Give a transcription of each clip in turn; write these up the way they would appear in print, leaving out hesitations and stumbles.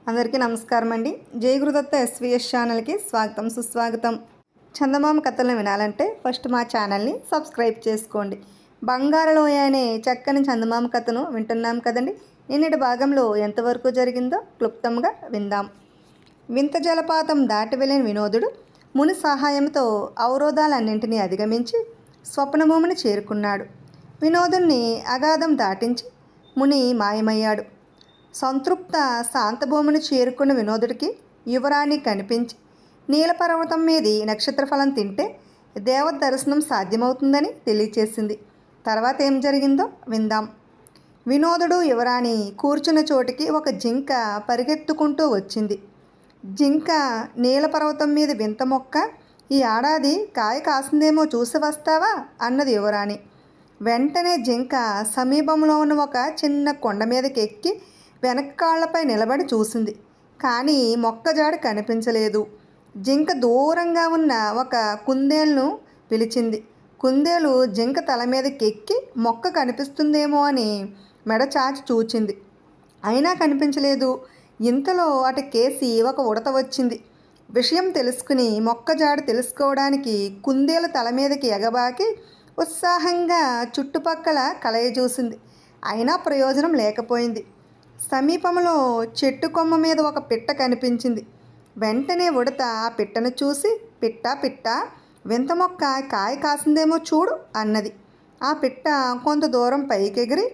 అందరికీ నమస్కారం అండి. జై గురుదత్త ఎస్వీఎస్ ఛానల్కి స్వాగతం సుస్వాగతం. చందమామ కథలను వినాలంటే ఫస్ట్ మా ఛానల్ని సబ్స్క్రైబ్ చేసుకోండి. బంగారలోయ అనే చక్కని చందమామ కథను వింటున్నాం కదండి. నిన్నటి భాగంలో ఎంతవరకు జరిగిందో క్లుప్తంగా విందాం. వింత జలపాతం దాటి వెళ్ళిన వినోదుడు ముని సహాయంతో అవరోధాలన్నింటినీ అధిగమించి స్వప్నభూమిని చేరుకున్నాడు. వినోదుణ్ణి అగాధం దాటించి ముని మాయమయ్యాడు. సంతృప్త శాంతభూమిని చేరుకున్న వినోదుడికి యువరాణి కనిపించి నీలపర్వతం మీది నక్షత్రఫలం తింటే దేవత దర్శనం సాధ్యమవుతుందని తెలియచేసింది. తర్వాత ఏం జరిగిందో విందాం. వినోదుడు యువరాణి కూర్చున్న చోటికి ఒక జింక పరిగెత్తుకుంటూ వచ్చింది. జింక నీలపర్వతం మీద వింత మొక్క ఈ ఏడాది కాయ కాసిందేమో చూసి వస్తావా అన్నది యువరాణి. వెంటనే జింక సమీపంలో ఉన్న ఒక చిన్న కొండ మీదకి ఎక్కి వెనక కాళ్లపై నిలబడి చూసింది. కానీ మొక్కజాడి కనిపించలేదు. జింక దూరంగా ఉన్న ఒక కుందేలును పిలిచింది. కుందేలు జింక తల మీదకి ఎక్కి మొక్క కనిపిస్తుందేమో అని మెడ చాచి చూచింది. అయినా కనిపించలేదు. ఇంతలో అటు కేసి ఒక ఉడత వచ్చింది. విషయం తెలుసుకుని మొక్కజాడు తెలుసుకోవడానికి కుందేలు తల మీదకి ఎగబాకి ఉత్సాహంగా చుట్టుపక్కల కలయ చూసింది. అయినా ప్రయోజనం లేకపోయింది. సమీపంలో చెట్టు కొమ్మ మీద ఒక పిట్ట కనిపించింది. వెంటనే ఉడత ఆ పిట్టను చూసి పిట్ట వింత మొక్క కాయ కాసిందేమో చూడు అన్నది. ఆ పిట్ట కొంత దూరం పైకెగిరి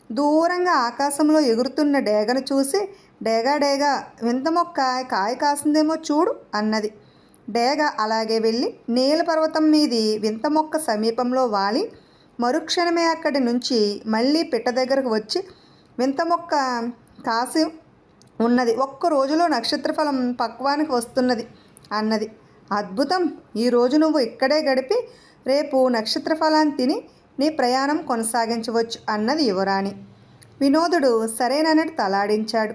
దూరంగా ఆకాశంలో ఎగురుతున్న డేగను చూసి డేగా వింత మొక్క కాయ కాసిందేమో చూడు అన్నది. డేగ అలాగే వెళ్ళి నీలపర్వతం మీది వింత మొక్క సమీపంలో వాలి మరుక్షణమే అక్కడి నుంచి మళ్ళీ పిట్ట దగ్గరకు వచ్చి వింత మొక్క కాసి ఉన్నది, ఒక్క రోజులో నక్షత్రఫలం పక్వానికి వస్తున్నది అన్నది. అద్భుతం, ఈరోజు నువ్వు ఇక్కడే గడిపి రేపు నక్షత్రఫలాన్ని తిని నీ ప్రయాణం కొనసాగించవచ్చు అన్నది యువరాణి. వినోదుడు సరేనన్నట్టు తలాడించాడు.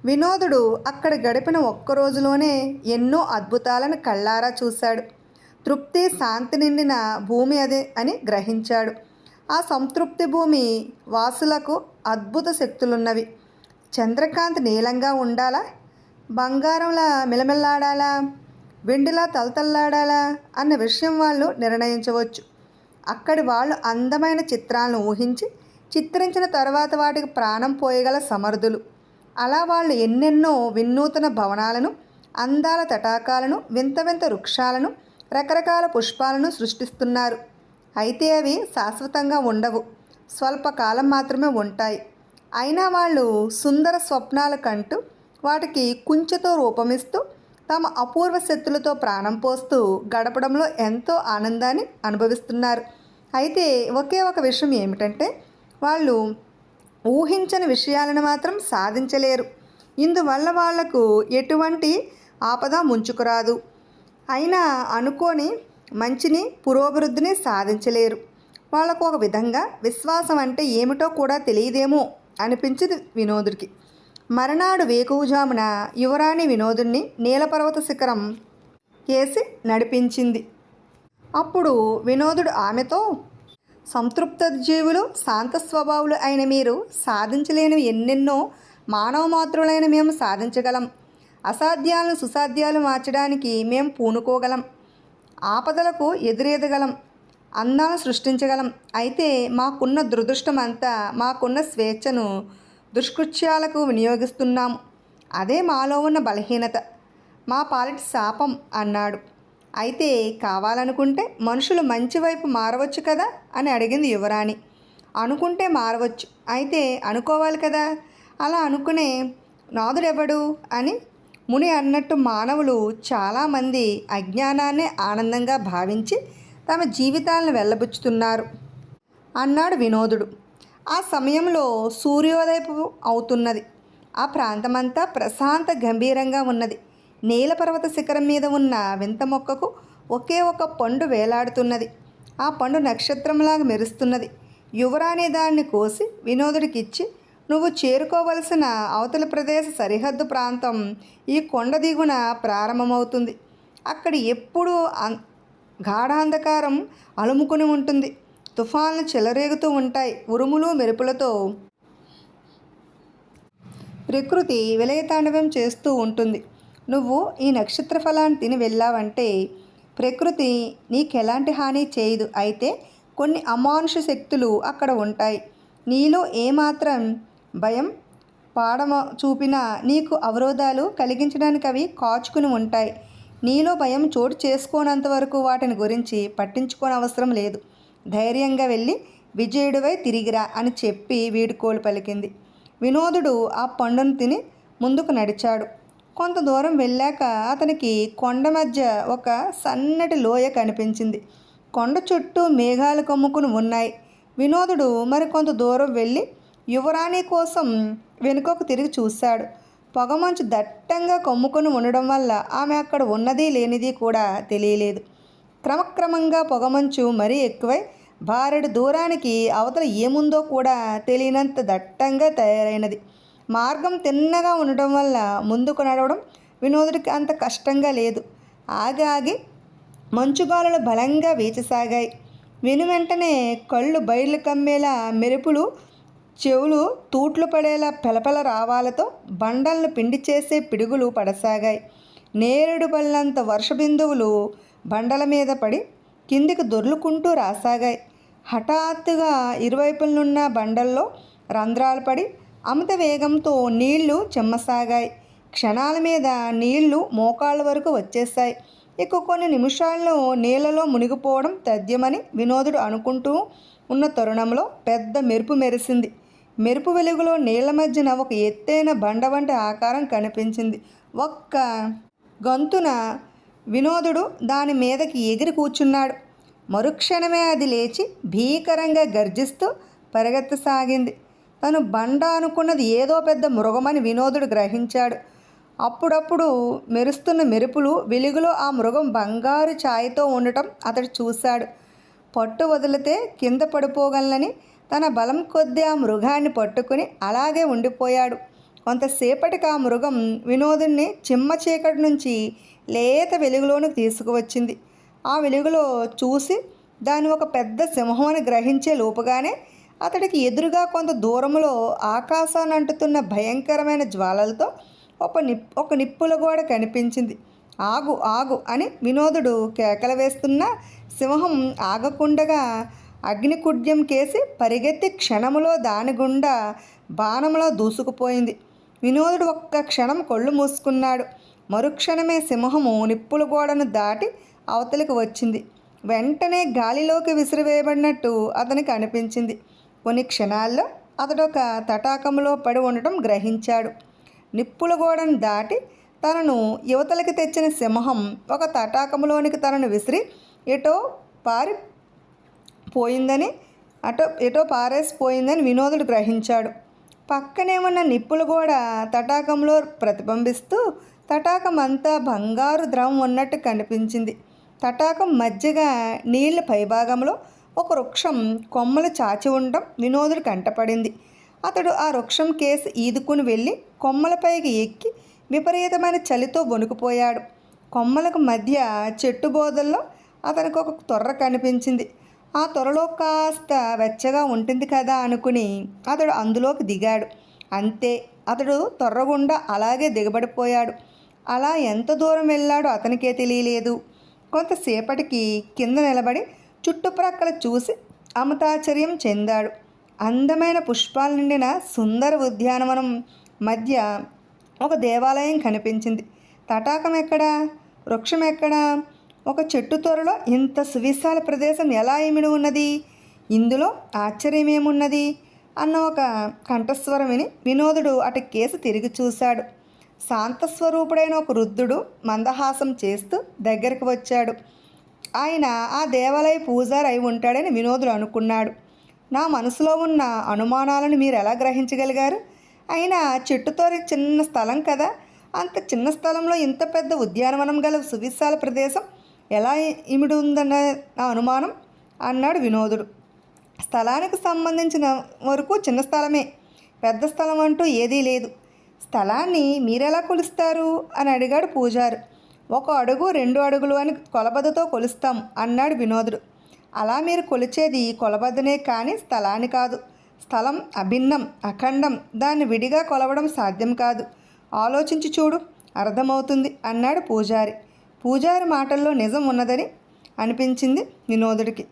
వినోదుడు అక్కడ గడిపిన ఒక్క రోజులోనే ఎన్నో అద్భుతాలను కళ్ళారా చూశాడు. తృప్తి శాంతి నిండిన భూమి అదే అని గ్రహించాడు. ఆ సంతృప్తి భూమి వాసులకు అద్భుత శక్తులున్నవి. చంద్రకాంత్ నీలంగా ఉండాలా, బంగారంలా మిలమిల్లాడాలా, వెండిలా తలతల్లాడాలా అన్న విషయం వాళ్ళు నిర్ణయించవచ్చు. అక్కడి వాళ్ళు అందమైన చిత్రాలను ఊహించి చిత్రించిన తర్వాత వాటికి ప్రాణం పోయగల సమర్థులు. అలా వాళ్ళు ఎన్నెన్నో వినూతన భవనాలను, అందాల తటాకాలను, వింత వింత వృక్షాలను, రకరకాల పుష్పాలను సృష్టిస్తున్నారు. అయితే అవి శాశ్వతంగా ఉండవు, స్వల్పకాలం మాత్రమే ఉంటాయి. అయినా వాళ్ళు సుందర స్వప్నాల కంటూ వాటికి కుంచెతో రూపమిస్తూ తమ అపూర్వ శక్తులతో ప్రాణం పోస్తూ గడపడంలో ఎంతో ఆనందాన్ని అనుభవిస్తున్నారు. అయితే ఒకే ఒక విషయం ఏమిటంటే వాళ్ళు ఊహించని విషయాలను మాత్రం సాధించలేరు. ఇందువల్ల వాళ్లకు ఎటువంటి ఆపద ముంచుకురాదు. అయినా అనుకోని మంచిని పురోభివృద్ధిని సాధించలేరు. వాళ్ళకు ఒక విధంగా విశ్వాసం అంటే ఏమిటో కూడా తెలియదేమో అనిపించింది వినోదుడికి. మరునాడు వేకువజామున యువరాణి వినోదుణ్ణి నీలపర్వత శిఖరం కేసి నడిపించింది. అప్పుడు వినోదుడు ఆమెతో, సంతృప్త జీవులు, శాంత స్వభావులు అయిన మీరు సాధించలేనివి ఎన్నెన్నో మానవ మాతృలైన మేము సాధించగలం. అసాధ్యాలను సుసాధ్యాలు మార్చడానికి మేము పూనుకోగలం. ఆపదలకు ఎదురెదగలం, అందాలను సృష్టించగలం. అయితే మాకున్న దురదృష్టం అంతా మాకున్న స్వేచ్ఛను దుష్కృత్యాలకు వినియోగిస్తున్నాము. అదే మాలో ఉన్న బలహీనత, మా పాలిటి శాపం అన్నాడు. అయితే కావాలనుకుంటే మనుషులు మంచి వైపు మారవచ్చు కదా అని అడిగింది యువరాణి. అనుకుంటే మారవచ్చు, అయితే అనుకోవాలి కదా. అలా అనుకునే నాదుడెవడు అని ముని అన్నట్టు మానవులు చాలామంది అజ్ఞానాన్నే ఆనందంగా భావించి తమ జీవితాలను వెళ్ళబుచ్చుతున్నారు అన్నాడు వినోదుడు. ఆ సమయంలో సూర్యోదయపు అవుతున్నది. ఆ ప్రాంతమంతా ప్రశాంత గంభీరంగా ఉన్నది. నీలపర్వత శిఖరం మీద ఉన్న వింత మొక్కకు ఒకే ఒక పండు వేలాడుతున్నది. ఆ పండు నక్షత్రంలాగా మెరుస్తున్నది. యువరాణి దాన్ని కోసి వినోదుడికిచ్చి, నువ్వు చేరుకోవలసిన అవతల ప్రదేశ సరిహద్దు ప్రాంతం ఈ కొండ దిగున ప్రారంభమవుతుంది. అక్కడ ఎప్పుడూ గాఢాంధకారం అలుముకుని ఉంటుంది. తుఫాన్లు చెలరేగుతూ ఉంటాయి. ఉరుములు మెరుపులతో ప్రకృతి విలయతాండవం చేస్తూ ఉంటుంది. నువ్వు ఈ నక్షత్ర ఫలాన్ని తిని వెళ్ళావంటే ప్రకృతి నీకెలాంటి హాని చేయదు. అయితే కొన్ని అమానుష శక్తులు అక్కడ ఉంటాయి. నీలో ఏమాత్రం భయం పాడమ చూపినా నీకు అవరోధాలు కలిగించడానికి అవి కాచుకుని ఉంటాయి. నీలో భయం చోటు చేసుకోనంత వరకు వాటిని గురించి పట్టించుకోనవసరం లేదు. ధైర్యంగా వెళ్ళి విజయుడివై తిరిగిరా అని చెప్పి వీడుకోలు పలికింది. వినోదుడు ఆ పండును తిని ముందుకు నడిచాడు. కొంత దూరం వెళ్ళాక అతనికి కొండ మధ్య ఒక సన్నటి లోయ కనిపించింది. కొండ చుట్టూ మేఘాలు కమ్ముకుని ఉన్నాయి. వినోదుడు మరికొంత దూరం వెళ్ళి యువరాణి కోసం వెనుకకు తిరిగి చూశాడు. పొగమంచు దట్టంగా కమ్ముకొని ఉండడం వల్ల ఆమె అక్కడ ఉన్నది లేనిది కూడా తెలియలేదు. క్రమక్రమంగా పొగమంచు మరీ ఎక్కువై బారెడు దూరానికి అవతల ఏముందో కూడా తెలియనంత దట్టంగా తయారైనది. మార్గం తిన్నగా ఉండటం వల్ల ముందుకు నడవడం వినోదుడికి అంత కష్టంగా లేదు. ఆగి మంచుగాలులు బలంగా వీచసాగాయి. వెనువెంటనే కళ్ళు బయలు కమ్మేలా మెరుపులు, చెవులు తూట్లు పడేలా పెలపెల రావాలతో బండలను పిండి చేసే పిడుగులు పడసాగాయి. నేరేడు పళ్ళంత వర్షబిందువులు బండల మీద పడి కిందికి దొర్లుకుంటూ రాసాగాయి. హఠాత్తుగా ఇరువైపులనున్న బండల్లో రంధ్రాలు పడి అమిత వేగంతో నీళ్లు చెమ్మసాగాయి. క్షణాల మీద నీళ్లు మోకాళ్ళ వరకు వచ్చేశాయి. ఇక కొన్ని నిమిషాల్లో నీళ్లలో మునిగిపోవడం తథ్యమని వినోదుడు అనుకుంటూ ఉన్న తరుణంలో పెద్ద మెరుపు మెరిసింది. మెరుపు వెలుగులో నీళ్ల మధ్యన ఒక ఎత్తైన బండ వంటి ఆకారం కనిపించింది. ఒక్క గంతున వినోదుడు దాని మీదకి ఎగిరి కూర్చున్నాడు. మరుక్షణమే అది లేచి భీకరంగా గర్జిస్తూ పరిగెత్తసాగింది. తను బండ అనుకున్నది ఏదో పెద్ద మృగమని వినోదుడు గ్రహించాడు. అప్పుడప్పుడు మెరుస్తున్న మెరుపులు వెలుగులో ఆ మృగం బంగారు ఛాయతో ఉండటం అతడు చూశాడు. పట్టు వదిలితే కింద పడిపోగలనని తన బలం కొద్దీ ఆ మృగాన్ని పట్టుకుని అలాగే ఉండిపోయాడు. కొంతసేపటికి ఆ మృగం వినోదుని చిమ్మ చీకటి నుంచి లేత వెలుగులోనికి తీసుకువచ్చింది. ఆ వెలుగులో చూసి దాన్ని ఒక పెద్ద సింహం అని గ్రహించే లోపుగానే అతడికి ఎదురుగా కొంత దూరంలో ఆకాశాన్ని అంటుతున్న భయంకరమైన జ్వాలలతో ఒక నిప్పుల గోడ కనిపించింది. ఆగు ఆగు అని వినోదుడు కేకలు వేస్తున్న సింహం ఆగకుండగా అగ్నికుడ్యం కేసి పరిగెత్తి క్షణములో దాని గుండా బాణంలో దూసుకుపోయింది. వినోదుడు ఒక్క క్షణం కళ్ళు మూసుకున్నాడు. మరుక్షణమే సింహము నిప్పుల గోడను దాటి అవతలికి వచ్చింది. వెంటనే గాలిలోకి విసిరివేయబడినట్టు అతనికి అనిపించింది. కొన్ని క్షణాల్లో అతడొక తటాకంలో పడి ఉండటం గ్రహించాడు. నిప్పుల గోడను దాటి తనను యువతలకి తెచ్చిన సింహం ఒక తటాకంలోనికి తనను విసిరి ఎటో పారేసిపోయిందని వినోదుడు గ్రహించాడు. పక్కనే ఉన్న నిప్పుల గోడ తటాకంలో ప్రతిబింబిస్తూ తటాకం అంతా బంగారు ద్రవం ఉన్నట్టు కనిపించింది. తటాకం మధ్యగా నీళ్ల పైభాగంలో ఒక వృక్షం కొమ్మలు చాచి ఉండటం వినోదుడు కంటపడింది. అతడు ఆ వృక్షం కేసి ఈదుకుని వెళ్ళి కొమ్మలపైకి ఎక్కి విపరీతమైన చలితో వణుకుపోయాడు. కొమ్మలకు మధ్య చెట్టు బోదల్లో అతనికి ఒక తొర్ర కనిపించింది. ఆ త్వరలో కాస్త వెచ్చగా ఉంటుంది కదా అనుకుని అతడు అందులోకి దిగాడు. అంతే, అతడు తొర్రగుండా అలాగే దిగబడిపోయాడు. అలా ఎంత దూరం వెళ్ళాడో అతనికే తెలియలేదు. కొంతసేపటికి కింద నిలబడి చుట్టుప్రక్కల చూసి అమితాశ్చర్యం చెందాడు. అందమైన పుష్పాలు నిండిన సుందర ఉద్యానవనం మధ్య ఒక దేవాలయం కనిపించింది. తటాకం ఎక్కడా? వృక్షం ఎక్కడా? ఒక చెట్టు త్వరలో ఇంత సువిశాల ప్రదేశం ఎలా ఇమిడి ఉన్నది? ఇందులో ఆశ్చర్యమేమున్నది అన్న ఒక కంఠస్వరం విని వినోదుడు అటు కేసి తిరిగి చూశాడు. శాంతస్వరూపుడైన ఒక వృద్ధుడు మందహాసం చేస్తూ దగ్గరికి వచ్చాడు. ఆయన ఆ దేవాలయ పూజారి అయి ఉంటాడని వినోదుడు అనుకున్నాడు. నా మనసులో ఉన్న అనుమానాలను మీరు ఎలా గ్రహించగలిగారు? అయినా చెట్టుతో చిన్న స్థలం కదా, అంత చిన్న స్థలంలో ఇంత పెద్ద ఉద్యానవనం గల సువిశాల ప్రదేశం ఎలా ఇమిడి ఉందన్న నా అనుమానం అన్నాడు వినోదుడు. స్థలానికి సంబంధించిన వరకు చిన్న స్థలమే, పెద్ద స్థలం అంటూ ఏదీ లేదు. స్థలాన్ని మీరెలా కొలుస్తారు అని అడిగాడు పూజారు. 1 అడుగు 2 అడుగులు అని కొలబద్దతో కొలుస్తాం అన్నాడు వినోదుడు. అలా మీరు కొలిచేది కొలబద్దనే కానీ స్థలాన్ని కాదు. స్థలం అభిన్నం, అఖండం, దాన్ని విడిగా కొలవడం సాధ్యం కాదు. ఆలోచించి చూడు, అర్థమవుతుంది అన్నాడు పూజారి. పూజారి మాటల్లో నిజం ఉన్నదని అనిపించింది వినోదుడికి.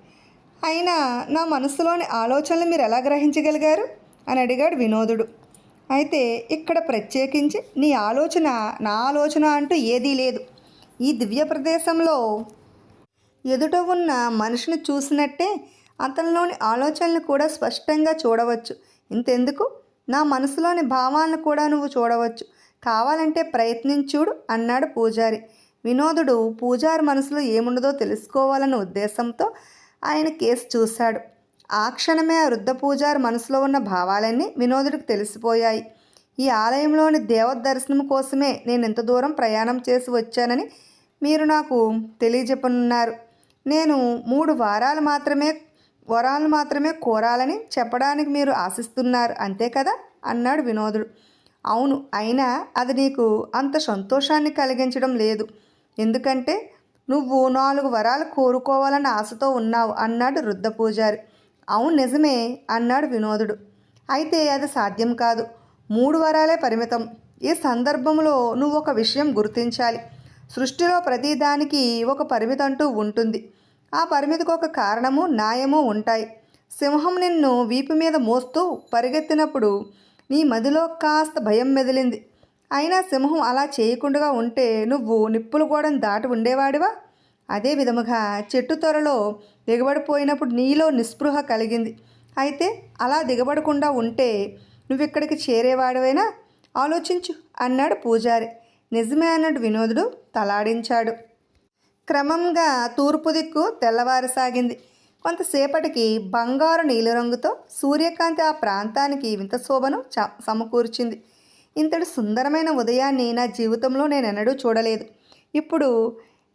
అయినా నా మనసులోని ఆలోచనలు మీరు ఎలా గ్రహించగలిగారు అని అడిగాడు వినోదుడు. అయితే ఇక్కడ ప్రత్యేకించి నీ ఆలోచన నా ఆలోచన అంటూ ఏదీ లేదు. ఈ దివ్య ప్రదేశంలో ఎదుట ఉన్న మనిషిని చూసినట్టే అతనిలోని ఆలోచనలు కూడా స్పష్టంగా చూడవచ్చు. ఇంతెందుకు, నా మనసులోని భావాలను కూడా నువ్వు చూడవచ్చు. కావాలంటే ప్రయత్నించుడు అన్నాడు పూజారి. వినోదుడు పూజారి మనసులో ఏముండదో తెలుసుకోవాలన్న ఉద్దేశంతో ఆయన కేసు చూశాడు. ఆ క్షణమే ఆ వృద్ధ పూజారి మనసులో ఉన్న భావాలన్నీ వినోదుడికి తెలిసిపోయాయి. ఈ ఆలయంలోని దేవత దర్శనం కోసమే నేను ఇంత దూరం ప్రయాణం చేసి వచ్చానని మీరు నాకు తెలియజెప్పనున్నారు. నేను 3 వరాలు మాత్రమే కోరాలని చెప్పడానికి మీరు ఆశిస్తున్నారు, అంతే కదా అన్నాడు వినోదుడు. అవును, అయినా అది నీకు అంత సంతోషాన్ని కలిగించడం లేదు. ఎందుకంటే నువ్వు 4 వరాలు కోరుకోవాలన్న ఆశతో ఉన్నావు అన్నాడు వృద్ధ పూజారి. అవును, నిజమే అన్నాడు వినోదుడు. అయితే అది సాధ్యం కాదు. 3 వరాలే పరిమితం. ఈ సందర్భంలో నువ్వు ఒక విషయం గుర్తించాలి. సృష్టిలో ప్రతిదానికి ఒక పరిమితి అంటూ ఉంటుంది. ఆ పరిమితికి ఒక కారణము, న్యాయము ఉంటాయి. సింహం నిన్ను వీపు మీద మోస్తూ పరిగెత్తినప్పుడు నీ మదిలో కాస్త భయం మెదిలింది. అయినా సింహం అలా చేయకుండా ఉంటే నువ్వు నిప్పులు గోడను దాటి ఉండేవాడివా? అదే విధముగా చెట్టు త్వరలో దిగబడిపోయినప్పుడు నీలో నిస్పృహ కలిగింది. అయితే అలా దిగబడకుండా ఉంటే నువ్విక్కడికి చేరేవాడివైనా? ఆలోచించు అన్నాడు పూజారి. నిజమే అన్నట్టు వినోదుడు తలాడించాడు. క్రమంగా తూర్పు దిక్కు తెల్లవారసాగింది. కొంతసేపటికి బంగారు నీలిరంగుతో సూర్యకాంతి ఆ ప్రాంతానికి వింత శోభను సమకూర్చింది. ఇంతటి సుందరమైన ఉదయాన్ని నా జీవితంలో నేను ఎన్నడూ చూడలేదు. ఇప్పుడు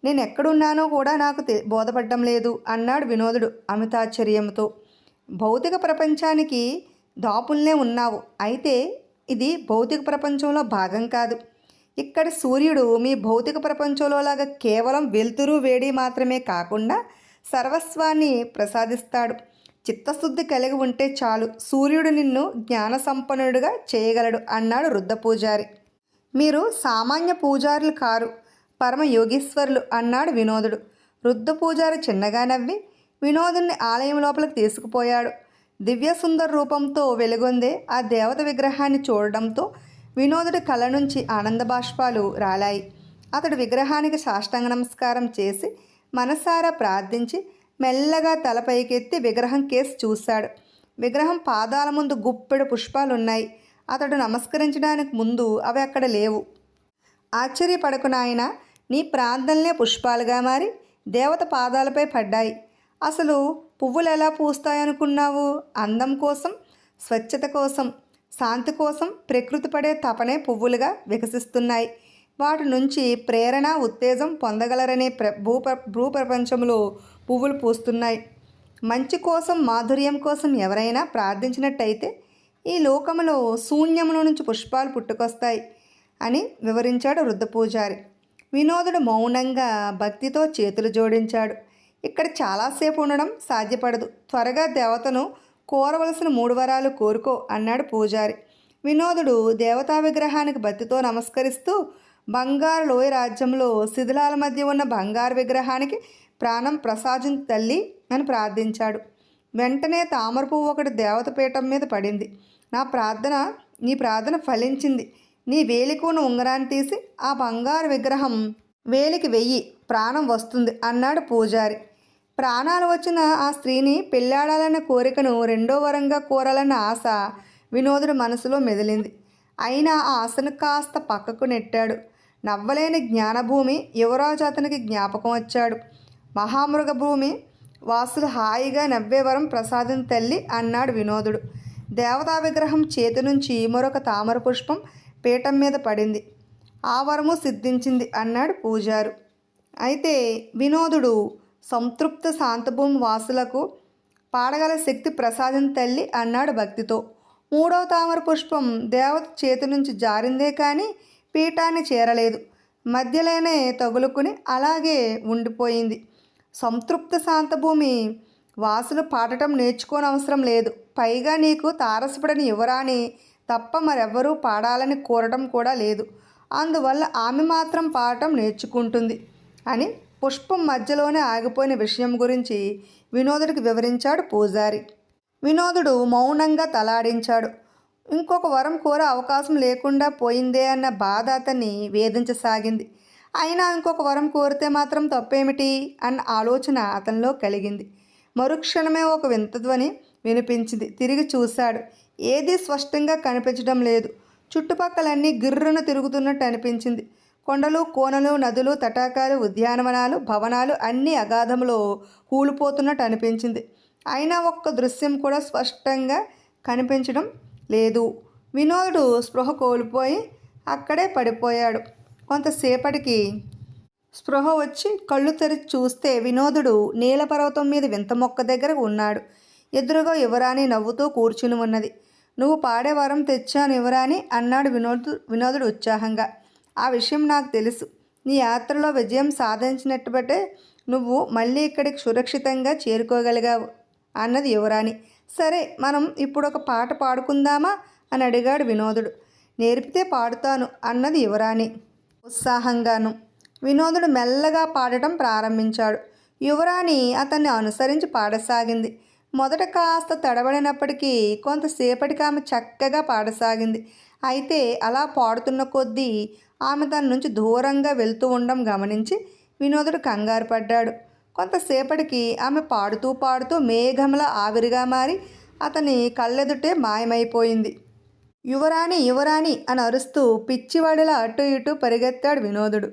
నేను ఎక్కడున్నానో కూడా నాకు బోధపడడం లేదు అన్నాడు వినోదుడు అమితాశ్చర్యంతో. భౌతిక ప్రపంచానికి దాపుల్నే ఉన్నావు. అయితే ఇది భౌతిక ప్రపంచంలో భాగం కాదు. ఇక్కడ సూర్యుడు మీ భౌతిక ప్రపంచంలోలాగా కేవలం వెలుతురు వేడి మాత్రమే కాకుండా సర్వస్వాన్ని ప్రసాదిస్తాడు. చిత్తశుద్ధి కలిగి ఉంటే చాలు, సూర్యుడు నిన్ను జ్ఞాన సంపన్నుడిగా చేయగలడు అన్నాడు వృద్ధ పూజారి. మీరు సామాన్య పూజారులు కారు, పరమ యోగీశ్వరులు అన్నాడు వినోదుడు. వృద్ధ పూజారి చిన్నగా నవ్వి వినోదుని ఆలయం లోపలికి తీసుకుపోయాడు. దివ్య సుందర రూపంతో వెలుగొందే ఆ దేవత విగ్రహాన్ని చూడడంతో వినోదుడి కళ్ళ నుంచి ఆనంద బాష్పాలు రాలాయి. అతడు విగ్రహానికి సాష్టాంగ నమస్కారం చేసి మనసారా ప్రార్థించి మెల్లగా తల పైకెత్తి విగ్రహం కేసి చూశాడు. విగ్రహం పాదాల ముందు గుప్పెడు పుష్పాలున్నాయి. అతడు నమస్కరించడానికి ముందు అవి అక్కడ లేవు. ఆశ్చర్యపడకు నాయన, నీ ప్రార్థనలే పుష్పాలుగా మారి దేవత పాదాలపై పడ్డాయి. అసలు పువ్వులు ఎలా పూస్తాయనుకున్నావు? అందం కోసం, స్వచ్ఛత కోసం, శాంతి కోసం ప్రకృతి పడే తపనే పువ్వులుగా వికసిస్తున్నాయి. వాటి నుంచి ప్రేరణ, ఉత్తేజం పొందగలరనే భూప్రపంచంలో పువ్వులు పూస్తున్నాయి. మంచి కోసం, మాధుర్యం కోసం ఎవరైనా ప్రార్థించినట్టయితే ఈ లోకంలో శూన్యముల నుంచి పుష్పాలు పుట్టుకొస్తాయి అని వివరించాడు వృద్ధ పూజారి. వినోదుడు మౌనంగా భక్తితో చేతులు జోడించాడు. ఇక్కడ చాలాసేపు ఉండడం సాధ్యపడదు. త్వరగా దేవతను కోరవలసిన 3 వరాలు కోరుకో అన్నాడు పూజారి. వినోదుడు దేవతా విగ్రహానికి భక్తితో నమస్కరిస్తూ బంగారు లోయ రాజ్యంలో శిథిలాల మధ్య ఉన్న బంగారు విగ్రహానికి ప్రాణం ప్రసాదించు తల్లి అని ప్రార్థించాడు. వెంటనే తామర పువ్వు ఒకటి దేవత పీఠం మీద పడింది. నీ ప్రార్థన ఫలించింది. నీ వేలికి ఉన్న ఉంగరాన్ని తీసి ఆ బంగారు విగ్రహం వేలికి వెయ్యి, ప్రాణం వస్తుంది అన్నాడు పూజారి. ప్రాణాలు వచ్చిన ఆ స్త్రీని పెళ్ళాడాలన్న కోరికను 2వ వరంగా కోరాలన్న ఆశ వినోదుడి మనసులో మెదిలింది. అయినా ఆ ఆశను కాస్త పక్కకు నెట్టాడు. నవ్వలేని జ్ఞానభూమి యువరాజు అతనికి జ్ఞాపకం వచ్చాడు. మహామృగ భూమి వాసులు హాయిగా నవ్వే వరం ప్రసాదం తల్లి అన్నాడు వినోదుడు. దేవతా విగ్రహం చేతి నుంచి మరొక తామర పుష్పం పీఠం మీద పడింది. ఆ వరము సిద్ధించింది అన్నాడు పూజారు. అయితే వినోదుడు సంతృప్త శాంతభూమి వాసులకు పాడగల శక్తి ప్రసాదం తల్లి అన్నాడు భక్తితో. 3వ తామర పుష్పం దేవత చేతి నుంచి జారిందే కానీ పీఠాన్ని చేరలేదు. మధ్యలోనే తగులుకుని అలాగే ఉండిపోయింది. సంతృప్త శాంతభూమి వాసులు పాడటం నేర్చుకోనవసరం లేదు. పైగా నీకు తారసపడని యువరాణి తప్ప మరెవ్వరూ పాడాలని కోరటం కూడా లేదు. అందువల్ల ఆమె మాత్రం పాడటం నేర్చుకుంటుంది అని పుష్పం మధ్యలోనే ఆగిపోయిన విషయం గురించి వినోదుడికి వివరించాడు పూజారి. వినోదుడు మౌనంగా తలాడించాడు. ఇంకొక వరం కోరే అవకాశం లేకుండా పోయిందే అన్న బాధ అతన్ని వేధించసాగింది. అయినా ఇంకొక వరం కోరితే మాత్రం తప్పేమిటి అన్న ఆలోచన అతనిలో కలిగింది. మరుక్షణమే ఒక వింత ధ్వని వినిపించింది. తిరిగి చూశాడు. ఏదీ స్పష్టంగా కనిపించడం లేదు. చుట్టుపక్కలన్నీ గిర్రున తిరుగుతున్నట్టు అనిపించింది. కొండలు, కోనలు, నదులు, తటాకాలు, ఉద్యానవనాలు, భవనాలు అన్నీ అగాధంలో కూలిపోతున్నట్టు అనిపించింది. అయినా ఒక్క దృశ్యం కూడా స్పష్టంగా కనిపించడం లేదు. వినోదుడు స్పృహ కోల్పోయి అక్కడే పడిపోయాడు. కొంతసేపటికి స్పృహ వచ్చి కళ్ళు తెరిచి చూస్తే వినోదుడు నీలపర్వతం మీద వింత మొక్క దగ్గర ఉన్నాడు. ఎదురుగా యువరాణి నవ్వుతూ కూర్చుని ఉన్నది. నువ్వు పాడే వరం తెచ్చాను యువరాణి అన్నాడు వినోదుడు ఉత్సాహంగా. ఆ విషయం నాకు తెలుసు. నీ యాత్రలో విజయం సాధించినట్టుబట్టే నువ్వు మళ్ళీ ఇక్కడికి సురక్షితంగా చేరుకోగలిగావు అన్నది యువరాణి. సరే, మనం ఇప్పుడు ఒక పాట పాడుకుందామా అని అడిగాడు వినోదుడు. నేర్పితే పాడుతాను అన్నది యువరాణి ఉత్సాహంగాను. వినోదుడు మెల్లగా పాడటం ప్రారంభించాడు. యువరాణి అతన్ని అనుసరించి పాడసాగింది. మొదట కాస్త తడబడినప్పటికీ కొంతసేపటికి ఆమె చక్కగా పాడసాగింది. అయితే అలా పాడుతున్న కొద్దీ ఆమె తన నుంచి దూరంగా వెళ్తూ ఉండడం గమనించి వినోదుడు కంగారు పడ్డాడు. కొంతసేపటికి ఆమె పాడుతూ పాడుతూ మేఘంలా ఆవిరిగా మారి అతని కళ్ళెదుటే మాయమైపోయింది. యువరాణి యువరాణి అని అరుస్తూ పిచ్చివాడిలా అటు ఇటు పరిగెత్తాడు వినోదుడు.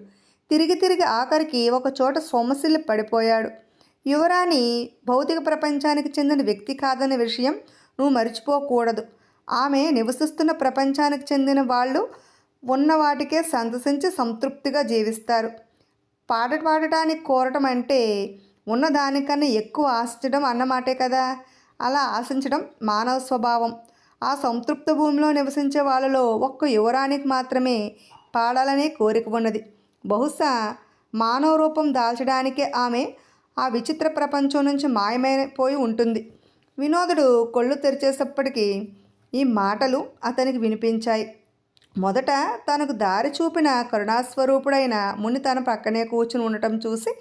తిరిగి తిరిగి ఆఖరికి ఒక చోట సొమ్మసిల్లి పడిపోయాడు. యువరాణి భౌతిక ప్రపంచానికి చెందిన వ్యక్తి కాదనే విషయం నువ్వు మర్చిపోకూడదు. ఆమె నివసిస్తున్న ప్రపంచానికి చెందిన వాళ్ళు ఉన్న వాటికే సంతసించి సంతృప్తిగా జీవిస్తారు. పాడటానికి కోరటం అంటే ఉన్నదానికన్నా ఎక్కువ ఆశించడం అన్నమాటే కదా. అలా ఆశించడం మానవ స్వభావం. ఆ సంతృప్త భూమిలో నివసించే వాళ్ళలో ఒక్క యువరానికి మాత్రమే పాడాలనే కోరిక ఉన్నది. బహుశా మానవ రూపం దాల్చడానికే ఆమె ఆ విచిత్ర ప్రపంచం నుంచి మాయమైపోయి ఉంటుంది. వినోదుడు కళ్ళు తెరిచేసప్పటికీ ఈ మాటలు అతనికి వినిపించాయి. మొదట తనకు దారి చూపిన కరుణాస్వరూపుడైన ముని తన పక్కనే కూర్చుని ఉండటం చూసి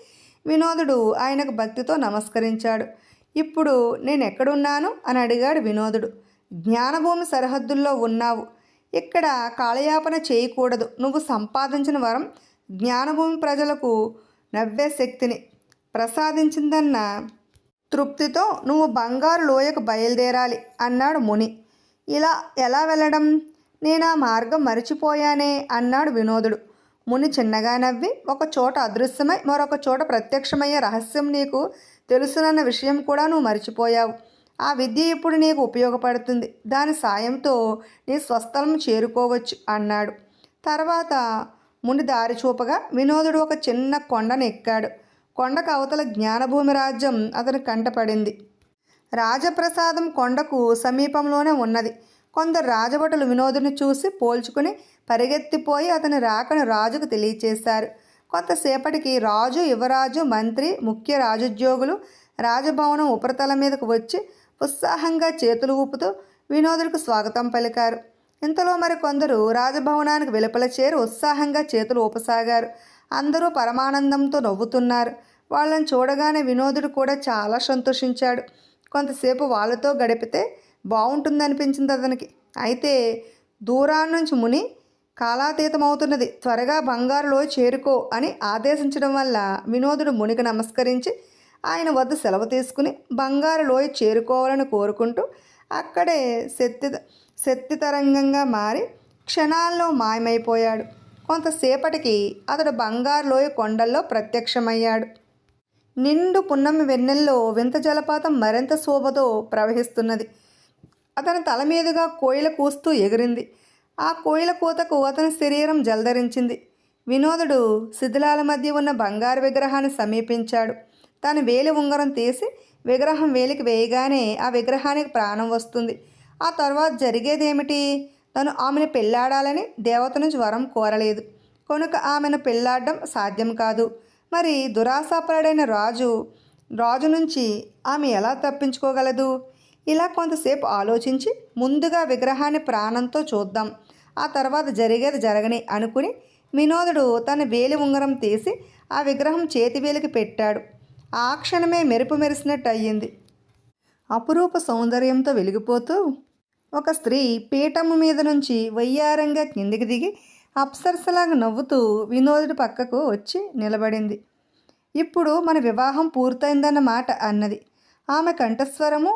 వినోదుడు ఆయనకు భక్తితో నమస్కరించాడు. ఇప్పుడు నేను ఎక్కడున్నాను అని అడిగాడు వినోదుడు. జ్ఞానభూమి సరిహద్దుల్లో ఉన్నావు. ఇక్కడ కాలయాపన చేయకూడదు. నువ్వు సంపాదించిన వరం జ్ఞానభూమి ప్రజలకు నవ్వే శక్తిని ప్రసాదించిందన్న తృప్తితో నువ్వు బంగారు లోయకు బయలుదేరాలి అన్నాడు ముని. ఇలా ఎలా వెళ్ళడం? నేను ఆ మార్గం మరిచిపోయానే అన్నాడు వినోదుడు. ముని చిన్నగా నవ్వి, ఒక చోట అదృశ్యమై మరొక చోట ప్రత్యక్షమయ్యే రహస్యం నీకు తెలుసునన్న విషయం కూడా నువ్వు మర్చిపోయావు. ఆ విద్య ఇప్పుడు నీకు ఉపయోగపడుతుంది. దాని సాయంతో నీ స్వస్థలం చేరుకోవచ్చు అన్నాడు. తర్వాత ముని దారి చూపగా వినోదుడు ఒక చిన్న కొండను ఎక్కాడు. కొండకు అవతల జ్ఞానభూమి రాజ్యం అతని కంటపడింది. రాజప్రసాదం కొండకు సమీపంలోనే ఉన్నది. కొందరు రాజభటులు వినోదుని చూసి పోల్చుకుని పరిగెత్తిపోయి అతని రాకను రాజుకు తెలియచేశారు. కొంతసేపటికి రాజు, యువరాజు, మంత్రి, ముఖ్య రాజోద్యోగులు రాజభవనం ఉపరితలం మీదకు వచ్చి ఉత్సాహంగా చేతులు ఊపుతూ వినోదుడికి స్వాగతం పలికారు. ఇంతలో మరి కొందరు రాజభవనానికి వెలుపల చేరి ఉత్సాహంగా చేతులు ఊపసాగారు. అందరూ పరమానందంతో నవ్వుతున్నారు. వాళ్ళని చూడగానే వినోదుడు కూడా చాలా సంతోషించాడు. కొంతసేపు వాళ్ళతో గడిపితే బాగుంటుందనిపించింది అతనికి. అయితే దూరాన్నించి ముని కాలాతీతమవుతున్నది, త్వరగా బంగారులో చేరుకో అని ఆదేశించడం వల్ల వినోదుడు మునికి నమస్కరించి ఆయన వద్ద సెలవు తీసుకుని బంగారు లోయ చేరుకోవాలని కోరుకుంటూ అక్కడే శక్తితరంగంగా మారి క్షణాల్లో మాయమైపోయాడు. కొంతసేపటికి అతడు బంగారు లోయ కొండల్లో ప్రత్యక్షమయ్యాడు. నిండు పున్నమి వెన్నెల్లో వింత జలపాతం మరింత శోభతో ప్రవహిస్తున్నది. అతని తల మీదుగా కోయిల కూస్తూ ఎగిరింది. ఆ కోయిల కూతకు అతని శరీరం జలధరించింది. వినోదుడు శిథిలాల మధ్య ఉన్న బంగారు విగ్రహాన్ని సమీపించాడు. తన వేలి ఉంగరం తీసి విగ్రహం వేలికి వేయగానే ఆ విగ్రహానికి ప్రాణం వస్తుంది. ఆ తర్వాత జరిగేదేమిటి? తను ఆమెను పెళ్ళాడాలని దేవత నుంచి వరం కోరలేదు కనుక ఆమెను పెళ్ళాడడం సాధ్యం కాదు. మరి దురాశాపరుడైన రాజు రాజు నుంచి ఆమె ఎలా తప్పించుకోగలదు? ఇలా కొంతసేపు ఆలోచించి ముందుగా విగ్రహాన్ని ప్రాణంతో చూద్దాం, ఆ తర్వాత జరిగేది జరగని అనుకుని వినోదుడు తన వేలి ఉంగరం తీసి ఆ విగ్రహం చేతివేలికి పెట్టాడు. ఆ క్షణమే మెరుపు మెరిసినట్టు అయ్యింది. అపురూప సౌందర్యంతో వెలిగిపోతూ ఒక స్త్రీ పీఠము మీద నుంచి వయ్యారంగా కిందికి దిగి అప్సరసలాగా నవ్వుతూ వినోదుడి పక్కకు వచ్చి నిలబడింది. ఇప్పుడు మన వివాహం పూర్తయిందన్నమాట అన్నది. ఆమె కంఠస్వరము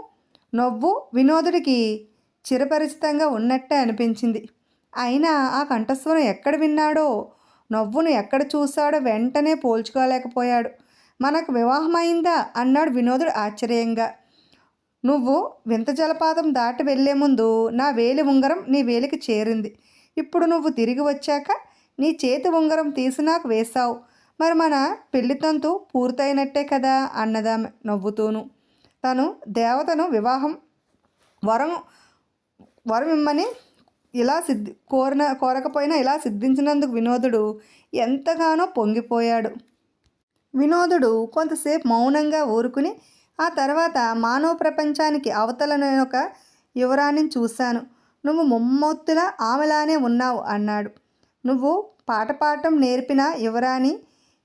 నవ్వు వినోదుడికి చిరపరిచితంగా ఉన్నట్టే అనిపించింది. అయినా ఆ కంఠస్వరం ఎక్కడ విన్నాడో, నవ్వును ఎక్కడ చూశాడో వెంటనే పోల్చుకోలేకపోయాడు. మనకు వివాహమైందా అన్నాడు వినోదుడు ఆశ్చర్యంగా. నువ్వు వింత జలపాతం దాటి వెళ్లే ముందు నా వేలి ఉంగరం నీ వేలికి చేరింది. ఇప్పుడు నువ్వు తిరిగి వచ్చాక నీ చేతి ఉంగరం తీసి నాకు వేశావు. మరి మన పెళ్లితంతు పూర్తయినట్టే కదా అన్నదామె నవ్వుతూను. తను దేవతను వివాహం వరం ఇమ్మని ఇలా కోరకపోయినా ఇలా సిద్ధించినందుకు వినోదుడు ఎంతగానో పొంగిపోయాడు. వినోదుడు కొంతసేపు మౌనంగా ఊరుకుని ఆ తర్వాత మానవ ప్రపంచానికి అవతల నేను ఒక యువరాణిని చూశాను. నువ్వు ముమ్మొత్తులా ఆమెలానే ఉన్నావు అన్నాడు. నువ్వు పాట పాడటం నేర్పిన యువరాణి,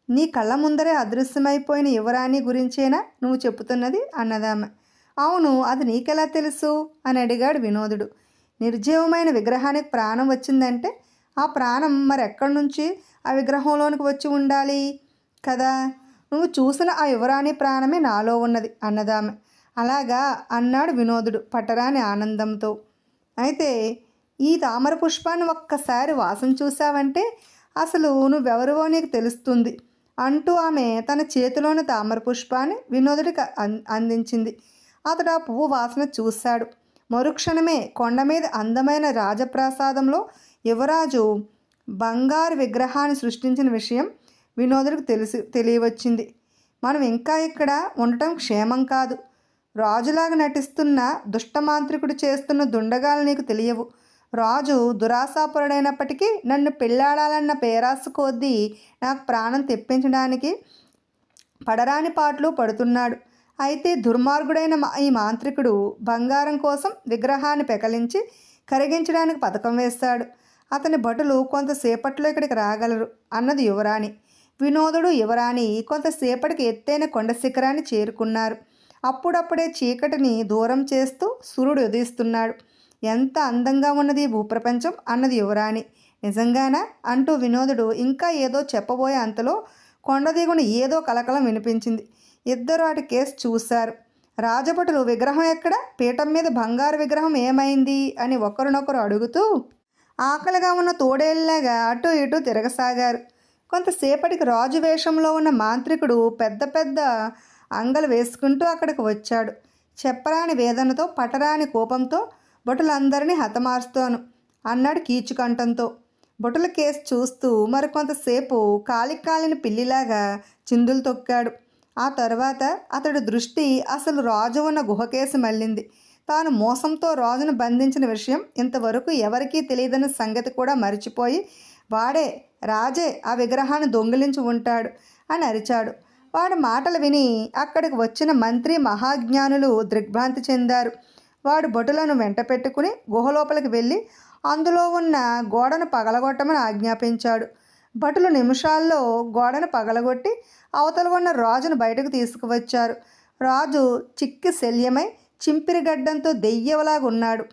నీ కళ్ళ ముందరే అదృశ్యమైపోయిన యువరాణి గురించేనా నువ్వు చెప్పుతున్నది అన్నదామె. అవును, అది నీకెలా తెలుసు అని అడిగాడు వినోదుడు. నిర్జీవమైన విగ్రహానికి ప్రాణం వచ్చిందంటే ఆ ప్రాణం మరెక్కడి నుంచి ఆ విగ్రహంలోనికి వచ్చి ఉండాలి కదా. నువ్వు చూసిన ఆ యువరాణి ప్రాణమే నాలో ఉన్నది అన్నదామె. అలాగా అన్నాడు వినోదుడు పట్టరాని ఆనందంతో. అయితే ఈ తామర పుష్పాన్ని ఒక్కసారి వాసన చూసావంటే అసలు నువ్వెవరివో నీకు తెలుస్తుంది అంటూ ఆమె తన చేతిలోని తామర పుష్పాన్ని వినోదుడికి అందించింది. అతడు ఆ పువ్వు వాసన చూశాడు. మరుక్షణమే కొండ మీద అందమైన రాజప్రాసాదంలో యువరాజు బంగారు విగ్రహాన్ని సృష్టించిన విషయం వినోదుడికి తెలియవచ్చింది. మనం ఇంకా ఇక్కడ ఉండటం క్షేమం కాదు. రాజులాగా నటిస్తున్న దుష్టమాంత్రికుడు చేస్తున్న దుండగాలు నీకు తెలియవు. రాజు దురాశాపరుడైనప్పటికీ నన్ను పెళ్ళాడాలన్న పేరాస కొద్దీ నాకు ప్రాణం తెప్పించడానికి పడరాని పాటలు పడుతున్నాడు. అయితే దుర్మార్గుడైన ఈ మాంత్రికుడు బంగారం కోసం విగ్రహాన్ని పెకలించి కరిగించడానికి పథకం వేస్తాడు. అతని భటులు కొంతసేపట్లో ఇక్కడికి రాగలరు అన్నది యువరాణి. వినోదుడు యువరాణి కొంతసేపటికి ఎత్తైన కొండ శిఖరాన్ని చేరుకున్నారు. అప్పుడప్పుడే చీకటిని దూరం చేస్తూ సూర్యుడు ఉదయిస్తున్నాడు. ఎంత అందంగా ఉన్నది భూప్రపంచం అన్నది యువరాణి. నిజంగానా అంటూ వినోదుడు ఇంకా ఏదో చెప్పబోయే అంతలో కొండ దిగున ఏదో కలకలం వినిపించింది. ఇద్దరు అటు కేసు చూశారు. రాజభటులు విగ్రహం ఎక్కడ, పీఠం మీద బంగారు విగ్రహం ఏమైంది అని ఒకరినొకరు అడుగుతూ ఆకలిగా ఉన్న తోడేళ్ళలాగా అటు ఇటు తిరగసాగారు. కొంతసేపటికి రాజు వేషంలో ఉన్న మాంత్రికుడు పెద్ద పెద్ద అంగలు వేసుకుంటూ అక్కడికి వచ్చాడు. చెప్పరాని వేదనతో పట్టరాని కోపంతో భటులందరినీ హతమారుస్తాను అన్నాడు కీచుకంఠంతో. భటుల కేసు చూస్తూ మరికొంతసేపు కాలికాలిన పిల్లిలాగా చిందులు తొక్కాడు. ఆ తర్వాత అతడి దృష్టి అసలు రాజు ఉన్న గుహకేసి మళ్ళింది. తాను మోసంతో రాజును బంధించిన విషయం ఇంతవరకు ఎవరికీ తెలియదన్న సంగతి కూడా మరిచిపోయి వాడే రాజే ఆ విగ్రహాన్ని దొంగిలించి ఉంటాడు అని అరిచాడు. వాడి మాటలు విని అక్కడికి వచ్చిన మంత్రి మహాజ్ఞానులు దిగ్భ్రాంతి చెందారు. వాడు భటులను వెంట పెట్టుకుని గుహలోపలికి వెళ్ళి అందులో ఉన్న గోడను పగలగొట్టమని ఆజ్ఞాపించాడు. భటులు నిమిషాల్లో గోడను పగలగొట్టి అవతల ఉన్న రాజును బయటకు తీసుకువచ్చారు. రాజు చిక్కి శల్యమై చింపిరిగడ్డంతో దెయ్యవలాగున్నాడు.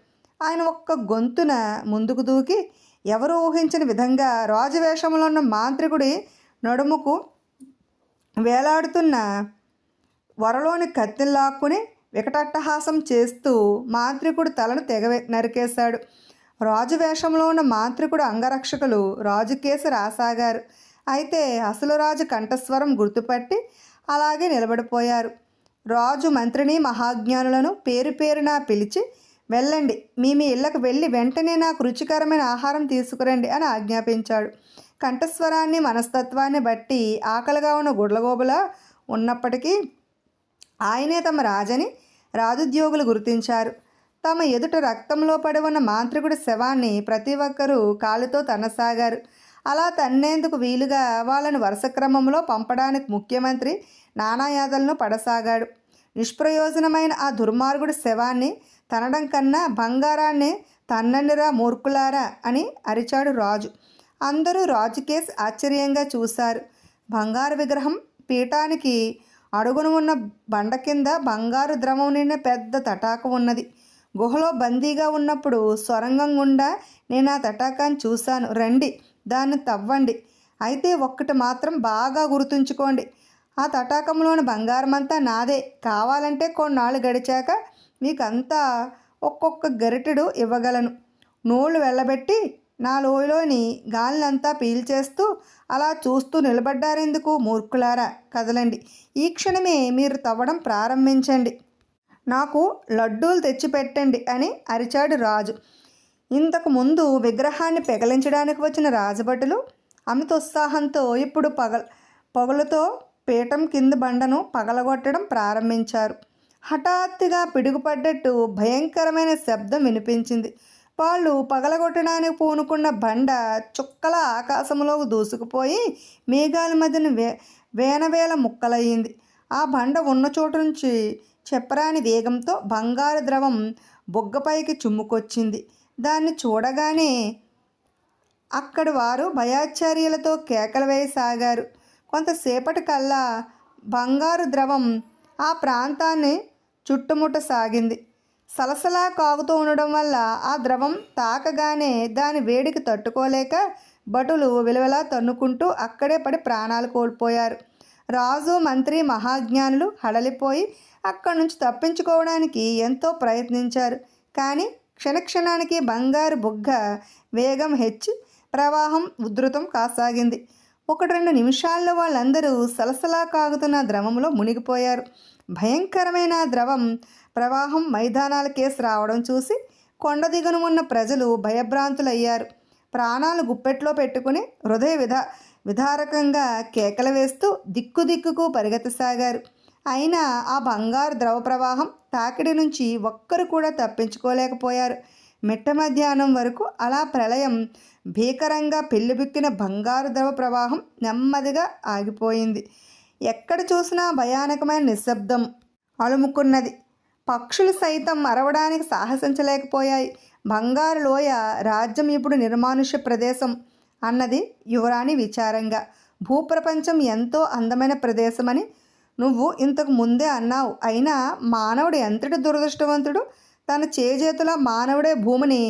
ఆయన ఒక్క గొంతున ముందుకు దూకి ఎవరు ఊహించిన విధంగా రాజవేషంలో ఉన్న మాంత్రికుడి నడుముకు వేలాడుతున్న వరలోని కత్తిని లాక్కుని వికటట్టహాసం చేస్తూ మాంత్రికుడు తలను నరికేశాడు. రాజు వేషంలో ఉన్న మాంత్రికుడు అంగరక్షకులు రాజు కేసి రాసాగారు. అయితే అసలు రాజు కంఠస్వరం గుర్తుపట్టి అలాగే నిలబడిపోయారు. రాజు మంత్రిని మహాజ్ఞానులను పేరు పేరున పిలిచి వెళ్ళండి, మీ ఇళ్లకు వెళ్ళి వెంటనే నాకు రుచికరమైన ఆహారం తీసుకురండి అని ఆజ్ఞాపించాడు. కంఠస్వరాన్ని మనస్తత్వాన్ని బట్టి ఆకలిగా ఉన్న గుడ్లగోబులా ఉన్నప్పటికీ ఆయనే తమ రాజని రాజుద్యోగులు గుర్తించారు. తమ ఎదుట రక్తంలో పడి ఉన్న మాంత్రికుడి శవాన్ని ప్రతి ఒక్కరూ కాలుతో తన్నసాగారు. అలా తన్నేందుకు వీలుగా వాళ్ళని వరుస క్రమంలో పంపడానికి ముఖ్యమంత్రి నానాయాతలను పడసాగాడు. నిష్ప్రయోజనమైన ఆ దుర్మార్గుడి శవాన్ని తనడం కన్నా బంగారాన్ని తన్నండిరా మూర్ఖులారా అని అరిచాడు రాజు. అందరూ రాజు కేసి ఆశ్చర్యంగా చూశారు. బంగారు విగ్రహం పీఠానికి అడుగున ఉన్న బండ కింద బంగారు ద్రవం నిండిన పెద్ద తటాక ఉన్నది. గుహలో బందీగా ఉన్నప్పుడు సొరంగం గుండా నేను ఆ తటాకాన్ని చూశాను. రండి, దాన్ని తవ్వండి. అయితే ఒక్కటి మాత్రం బాగా గుర్తుంచుకోండి, ఆ తటాకంలోని బంగారమంతా నాదే. కావాలంటే కొన్నాళ్ళు గడిచాక మీకంతా ఒక్కొక్క గరిటెడు ఇవ్వగలను. నోళ్ళు వెళ్ళబెట్టి నా లోయలోని గాలినంతా పీల్చేస్తూ అలా చూస్తూ నిలబడ్డారెందుకు మూర్ఖులారా? కదలండి, ఈ క్షణమే మీరు తవ్వడం ప్రారంభించండి. నాకు లడ్డూలు తెచ్చిపెట్టండి అని అరిచాడు రాజు. ఇంతకు ముందు విగ్రహాన్ని పెగలించడానికి వచ్చిన రాజభటులు అమిత ఉత్సాహంతో ఇప్పుడు పొగలతో పీఠం కింద బండను పగలగొట్టడం ప్రారంభించారు. హఠాత్తుగా పిడుగుపడ్డట్టు భయంకరమైన శబ్దం వినిపించింది. వాళ్ళు పగలగొట్టడానికి పూనుకున్న బండ చుక్కల ఆకాశంలోకి దూసుకుపోయి మేఘాల మధ్యన వేనవేల ముక్కలయ్యింది. ఆ బండ ఉన్న చోటు నుంచి చెప్పరాని వేగంతో బంగారు ద్రవం బొగ్గపైకి చుమ్ముకొచ్చింది. దాన్ని చూడగానే అక్కడి వారు భయాశ్చర్యాలతో కేకలు వేయసాగారు. కొంతసేపటి కల్లా బంగారు ద్రవం ఆ ప్రాంతాన్ని చుట్టుముట్టసాగింది. సలసలా కాగుతూ ఉండడం వల్ల ఆ ద్రవం తాకగానే దాని వేడికి తట్టుకోలేక భటులు విలవిలా తన్నుకుంటూ అక్కడే పడి ప్రాణాలు కోల్పోయారు. రాజు, మంత్రి, మహాజ్ఞానులు హడలిపోయి అక్కడి నుంచి తప్పించుకోవడానికి ఎంతో ప్రయత్నించారు. కానీ క్షణక్షణానికి బంగారు బుగ్గ వేగం హెచ్చి ప్రవాహం ఉధృతం కాసాగింది. 1-2 నిమిషాల్లో వాళ్ళందరూ సలసలా కాగుతున్న ద్రవంలో మునిగిపోయారు. భయంకరమైన ద్రవం ప్రవాహం మైదానాల కేసు రావడం చూసి కొండ దిగున ఉన్న ప్రజలు భయభ్రాంతులయ్యారు. ప్రాణాలు గుప్పెట్లో పెట్టుకుని హృదయ విదారకంగా కేకలు వేస్తూ దిక్కుకు పరిగెత్తసాగారు. అయినా ఆ బంగారు ద్రవ ప్రవాహం తాకిడి నుంచి ఒక్కరు కూడా తప్పించుకోలేకపోయారు. మిట్ట మధ్యాహ్నం వరకు అలా ప్రళయం భీకరంగా పెళ్లిబిక్కిన బంగారు ద్రవ ప్రవాహం నెమ్మదిగా ఆగిపోయింది. ఎక్కడ చూసినా భయానకమైన నిశ్శబ్దం అలుముకున్నది. పక్షులు సైతం అరవడానికి సాహసించలేకపోయాయి. బంగారు లోయ రాజ్యం ఇప్పుడు నిర్మానుష్య ప్రదేశం అన్నది యువరాణి విచారంగా. భూప్రపంచం ఎంతో అందమైన ప్రదేశమని నువ్వు ఇంతకు ముందే అన్నావు. అయినా మానవుడు ఎంతటి దురదృష్టవంతుడు! తన చేజేతుల మానవుడే భూమిని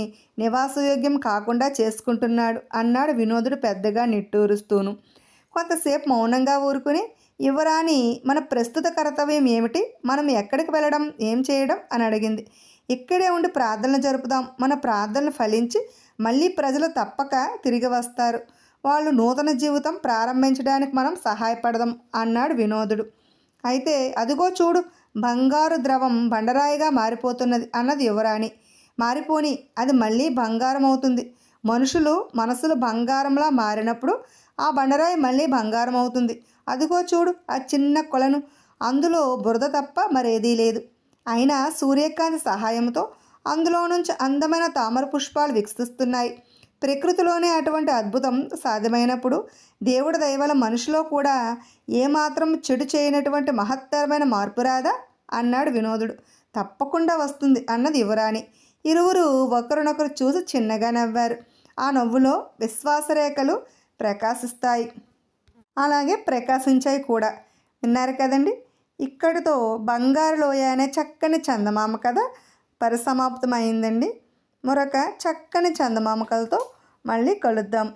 నివాసయోగ్యం కాకుండా చేసుకుంటున్నాడు అన్నాడు వినోదుడు పెద్దగా నిట్టూరుస్తూను. కొంతసేపు మౌనంగా ఊరుకుని, యువరాణి, మన ప్రస్తుత కర్తవ్యం ఏమిటి? మనం ఎక్కడికి వెళ్ళడం, ఏం చేయడం అని అడిగింది. ఇక్కడే ఉండి ప్రార్థనలు జరుపుదాం. మన ప్రార్థనలు ఫలించి మళ్ళీ ప్రజలు తప్పక తిరిగి వస్తారు. వాళ్ళు నూతన జీవితం ప్రారంభించడానికి మనం సహాయపడదాం అన్నాడు వినోదుడు. అయితే అదిగో చూడు, బంగారు ద్రవం బండరాయిగా మారిపోతున్నది అన్నది యువరాణి. మారిపోని, అది మళ్ళీ బంగారం అవుతుంది. మనసులు బంగారంలా మారినప్పుడు ఆ బండరాయి మళ్ళీ బంగారం అవుతుంది. అదిగో చూడు ఆ చిన్న కొలను, అందులో బురద తప్ప మరేదీ లేదు. అయినా సూర్యకాంతి సహాయంతో అందులో నుంచి అందమైన తామర పుష్పాలు వికసిస్తున్నాయి. ప్రకృతిలోనే అటువంటి అద్భుతం సాధ్యమైనప్పుడు దేవుడి దయవల్ల మనిషిలో కూడా ఏమాత్రం చెడు చేయనటువంటి మహత్తరమైన మార్పు రాదా అన్నాడు వినోదుడు. తప్పకుండా వస్తుంది అన్నది యువరాణి. ఇరువురు ఒకరినొకరు చూసి చిన్నగా నవ్వారు. ఆ నవ్వులో విశ్వాసరేఖలు ప్రకాశిస్తాయి, అలాగే ప్రకాశించాయి కూడా. విన్నారు కదండి. ఇక్కడితో బంగారు లోయ అనే చక్కని చందమామ కథ పరిసమాప్తమైందండి. మరొక చక్కని చందమామ కథతో మళ్ళీ కలుద్దాం.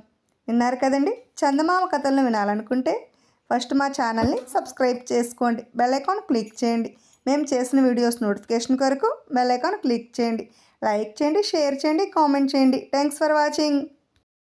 విన్నారు కదండి. చందమామ కథలను వినాలనుకుంటే ఫస్ట్ మా ఛానల్ని సబ్స్క్రైబ్ చేసుకోండి. బెల్ ఐకాన్ క్లిక్ చేయండి. మేము చేసిన వీడియోస్ నోటిఫికేషన్ కొరకు బెల్ ఐకాన్ క్లిక్ చేయండి. లైక్ చేయండి, షేర్ చేయండి, కామెంట్ చేయండి. Thanks for watching.